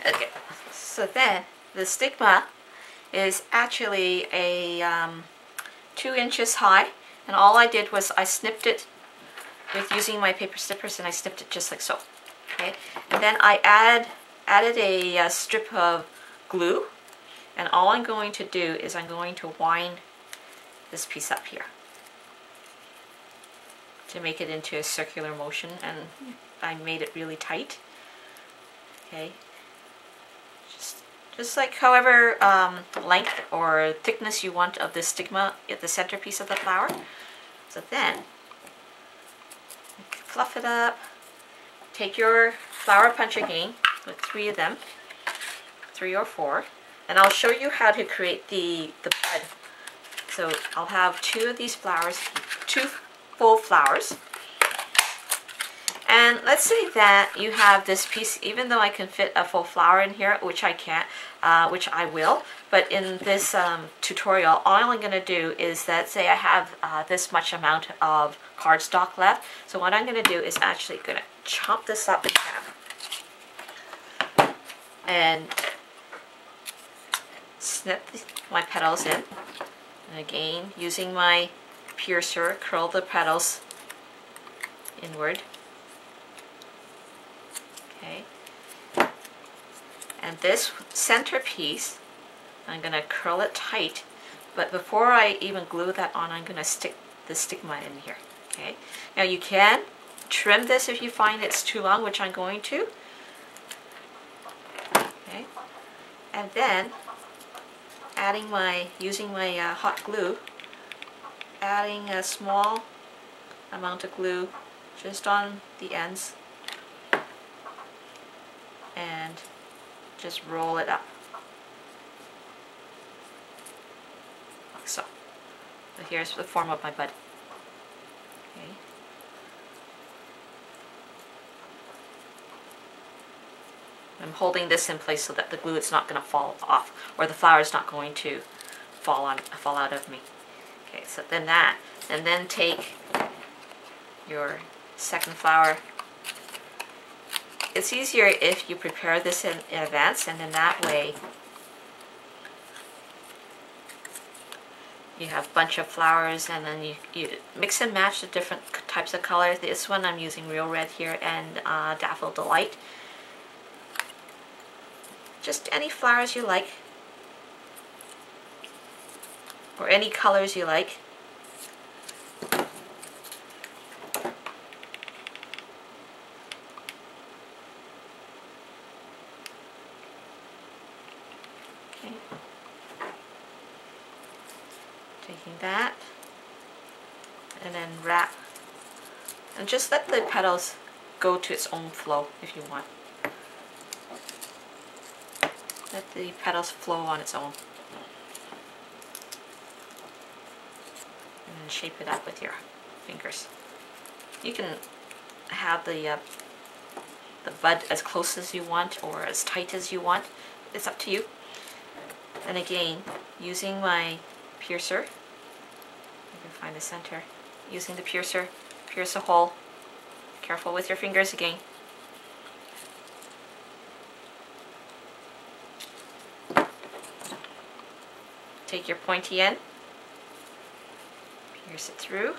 Okay, so then the stigma is actually a 2 inches high, and all I did was I snipped it with using my paper snippers, and I snipped it just like so. Okay, and then I added a strip of glue, and all I'm going to do is I'm going to wind this piece up here to make it into a circular motion, and I made it really tight. Okay, just like however length or thickness you want of the stigma at the centerpiece of the flower. So then fluff it up. Take your flower punch again with 3 of them, 3 or 4, and I'll show you how to create the bud. So I'll have 2 of these flowers, 2 full flowers. And let's say that you have this piece, even though I can fit a full flower in here, which I can't, which I will, but in this tutorial, all I'm going to do is that, say I have this much amount of cardstock left. So what I'm going to do is actually going to chop this up in half and snip my petals in. And again, using my piercer, curl the petals inward. Okay. And this center piece, I'm going to curl it tight, but before I even glue that on, I'm going to stick the stigma in here. Okay. Now you can trim this if you find it's too long, which I'm going to. Okay. And then using my hot glue, adding a small amount of glue just on the ends, and just roll it up like so. So here's the form of my bud. Okay. I'm holding this in place so that the glue is not going to fall off, or the flower is not going to fall out of me. Okay, so then that, and then take your second flower. It's easier if you prepare this in advance, and then that way you have a bunch of flowers, and then you mix and match the different types of colors. This one I'm using Real Red here and Daffodil Delight. Just any flowers you like, or any colors you like. Okay. Taking that, and then wrap, and just let the petals go to its own flow if you want. Let the petals flow on its own. And then shape it up with your fingers. You can have the bud as close as you want or as tight as you want. It's up to you. And again, using my piercer, you can find the center. Using the piercer, pierce a hole. Careful with your fingers again. Take your pointy end, pierce it through,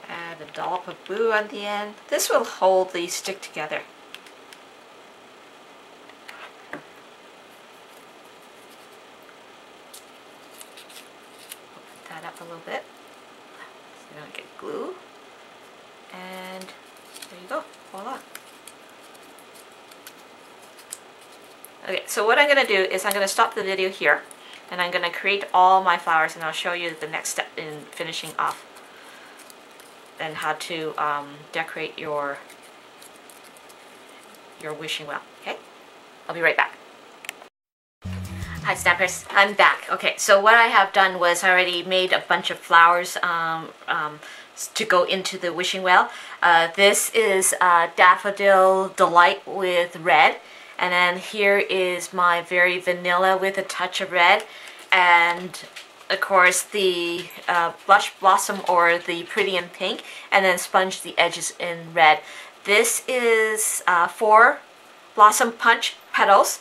add a dollop of glue on the end. This will hold the stick together. Open that up a little bit. So I'm going to get glue, and there you go, voila. Okay, so what I'm going to do is I'm going to stop the video here, and I'm going to create all my flowers, and I'll show you the next step in finishing off and how to decorate your wishing well. Okay, I'll be right back. Hi Stampers, I'm back. Okay, so what I have done was I already made a bunch of flowers to go into the wishing well. This is Daffodil Delight with red, and then here is my very vanilla with a touch of red, and of course the blush blossom or the pretty in pink, and then sponge the edges in red. This is 4 blossom punch petals.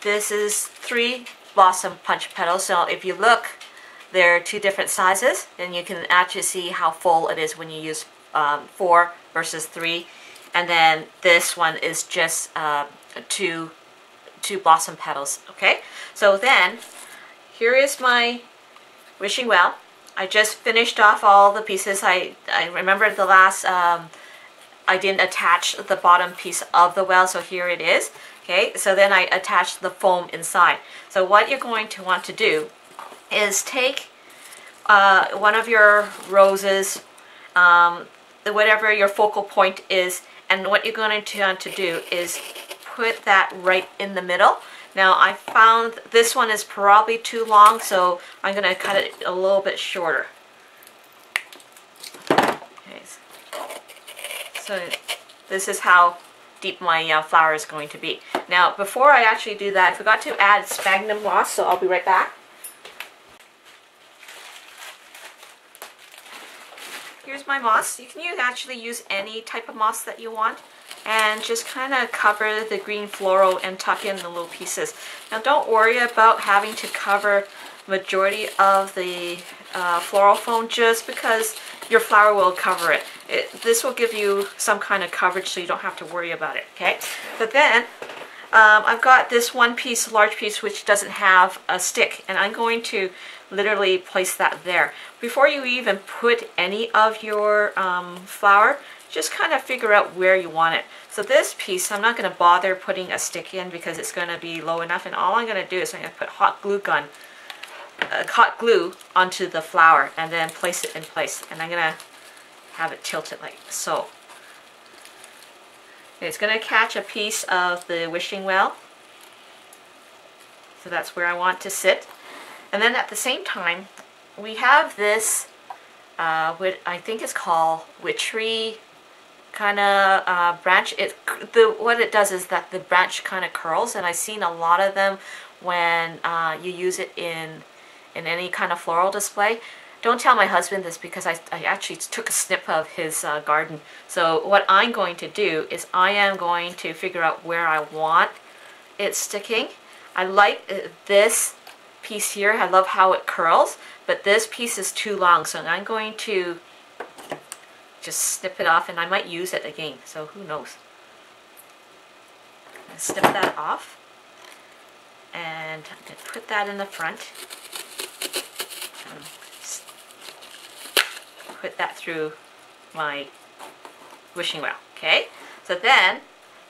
This is 3 blossom punch petals. So if you look, they're 2 different sizes, and you can actually see how full it is when you use 4 versus 3. And then this one is just 2 blossom petals. Okay, so then here is my wishing well. I just finished off all the pieces. I remember the last I didn't attach the bottom piece of the well, so here it is. Okay, so then I attached the foam inside. So what you're going to want to do is take one of your roses, whatever your focal point is, and what you're going to want to do is put that right in the middle. Now I found this one is probably too long, so I'm going to cut it a little bit shorter. Okay, so this is how deep my flower is going to be. Now before I actually do that, I forgot to add sphagnum moss, so I'll be right back. Here's my moss. You can actually use any type of moss that you want, and just kind of cover the green floral and tuck in the little pieces. Now don't worry about having to cover majority of the floral foam, just because your flower will cover it. This will give you some kind of coverage, so you don't have to worry about it. Okay, but then I've got this one piece, large piece, which doesn't have a stick, and I'm going to literally place that there. Before you even put any of your flower, just kind of figure out where you want it. So this piece, I'm not going to bother putting a stick in because it's going to be low enough, and all I'm going to do is I'm going to put hot glue onto the flower and then place it in place, and I'm going to have it tilted like so. It's going to catch a piece of the wishing well, so that's where I want to sit. And then at the same time, we have this, what I think is called witchery kind of branch. What it does is that the branch kind of curls, and I've seen a lot of them when you use it in any kind of floral display. Don't tell my husband this, because I actually took a snip of his garden. So what I'm going to do is I am going to figure out where I want it sticking. I like this piece here. I love how it curls, but this piece is too long, so I'm going to just snip it off, and I might use it again, so who knows. I'm going to snip that off, and I'm going to put that in the front. Put that through my wishing well. Okay, so then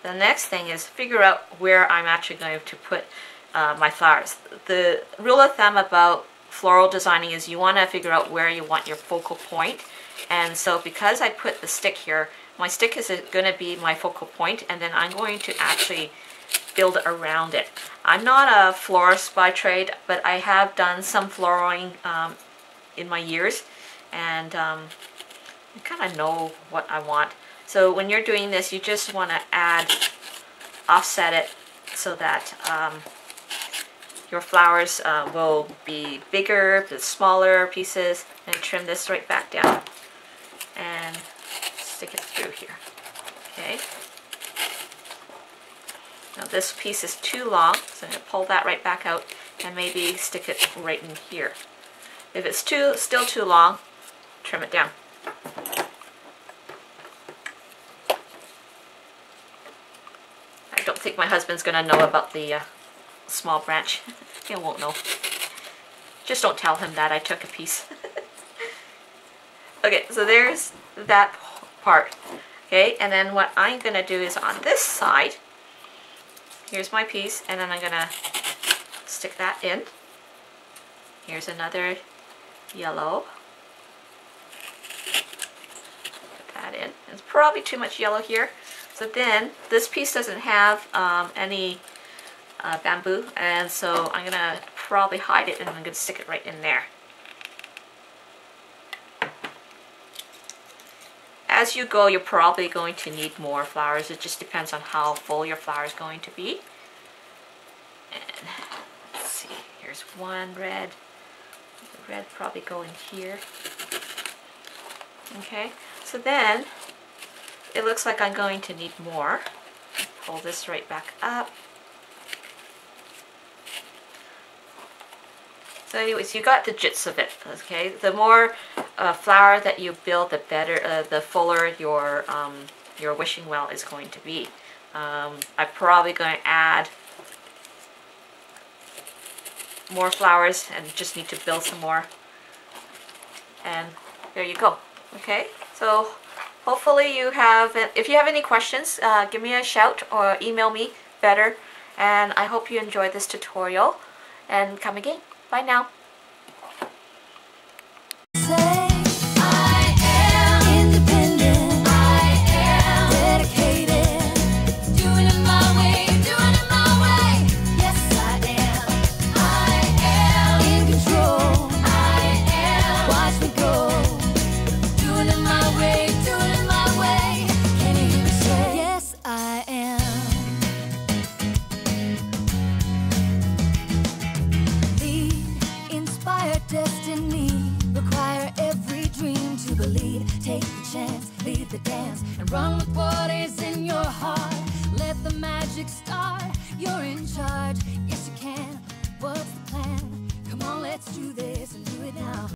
the next thing is figure out where I'm actually going to put my flowers. The rule of thumb about floral designing is you want to figure out where you want your focal point. And so because I put the stick here, my stick is going to be my focal point, and then I'm going to actually build around it. I'm not a florist by trade, but I have done some flooring in my years, and I kind of know what I want. So when you're doing this, you just want to offset it so that your flowers will be bigger, the smaller pieces, and trim this right back down and stick it through here. Okay. Now this piece is too long, so I'm going to pull that right back out and maybe stick it right in here. If it's still too long, trim it down. I don't think my husband's going to know about the small branch. He won't know. Just don't tell him that I took a piece. Okay, so there's that part. Okay, and then what I'm going to do is on this side, here's my piece, and then I'm going to stick that in. Here's another yellow. Put that in. It's probably too much yellow here. So then, this piece doesn't have any bamboo, and so I'm going to probably hide it, and I'm going to stick it right in there. As you go, you're probably going to need more flowers. It just depends on how full your flower is going to be. And let's see, here's There's one red. The red probably go in here. Okay, so then it looks like I'm going to need more. Pull this right back up. So anyways, you got the gist of it, okay? The more flower that you build, the better, the fuller your wishing well is going to be. I'm probably going to add more flowers and just need to build some more. And there you go, okay? So hopefully you have, if you have any questions, give me a shout or email me better. And I hope you enjoyed this tutorial, and come again. Bye now. Destiny require every dream to believe. Take the chance, lead the dance, and run with what is in your heart. Let the magic start. You're in charge. Yes, you can. What's the plan? Come on, let's do this and do it now.